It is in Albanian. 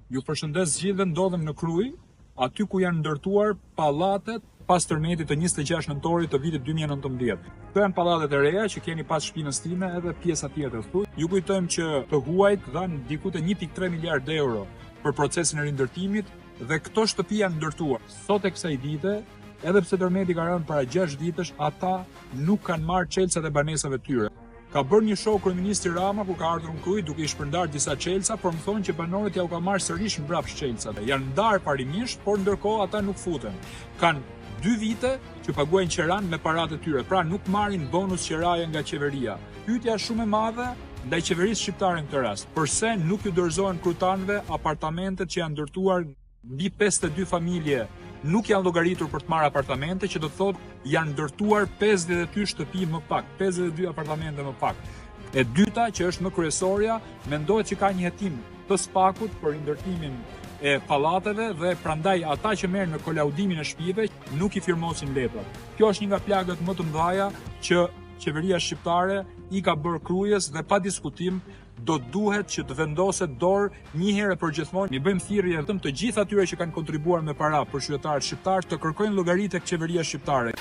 Ju përshëndes gjithëve, ndodhem në Krujë, aty ku janë ndërtuar pallatet pas tërmetit të 26 nëntorit të vitit 2019. Këto janë pallatet e reja që keni pas shtëpinë time edhe pjesa tjetër këtu. Ju kujtojmë që të huajt dhanë diku te 1.3 miliard euro për procesin e rindërtimit dhe këto shtëpi janë ndërtuar. Sot e kësaj dite, edhe pse tërmeti ka rënë para 6 ditësh, ata nuk kanë marrë çelësat e banesave të tyre. Ka bërë një show kryeministri Rama kur ka ardhur në Krujë duke i shpërndar disa çelësa, por më thonë që banorët ja u ka marrë sërish mbrapsht çelësat. Janë ndarë parimisht, por ndërkohë ata nuk futen. Kanë 2 vite që paguajnë qeran me paratë e tyre, pra nuk marrin bonus qeraje nga qeveria. Pyetja shumë e madhe ndaj qeverisë shqiptare në këtë rast. Përse nuk ju dorëzohen krutanëve apartamentet që janë ndërtuar mbi 52 familje? Nuk janë llogaritur për të marrë apartamente, që do të thotë janë ndërtuar 52 shtëpi më pak, 52 apartamente më pak. E dyta, që është më kryesorja, mendohet që ka një hetim të spakut për ndërtimin e pallateve dhe prandaj ata që merren me kolaudimin e shtëpive nuk i firmosin letrat. Kjo është një nga plagët më të mëdha që qeveria shqiptare i ka bërë Krujës dhe pa diskutim do duhet që të vendoset dorë një herë për gjithmonë. Ne bëjmë thirrje të gjithë atyre që kanë kontribuar me para për qytetarët shqiptar të kërkojnë llogari tek qeveria shqiptare.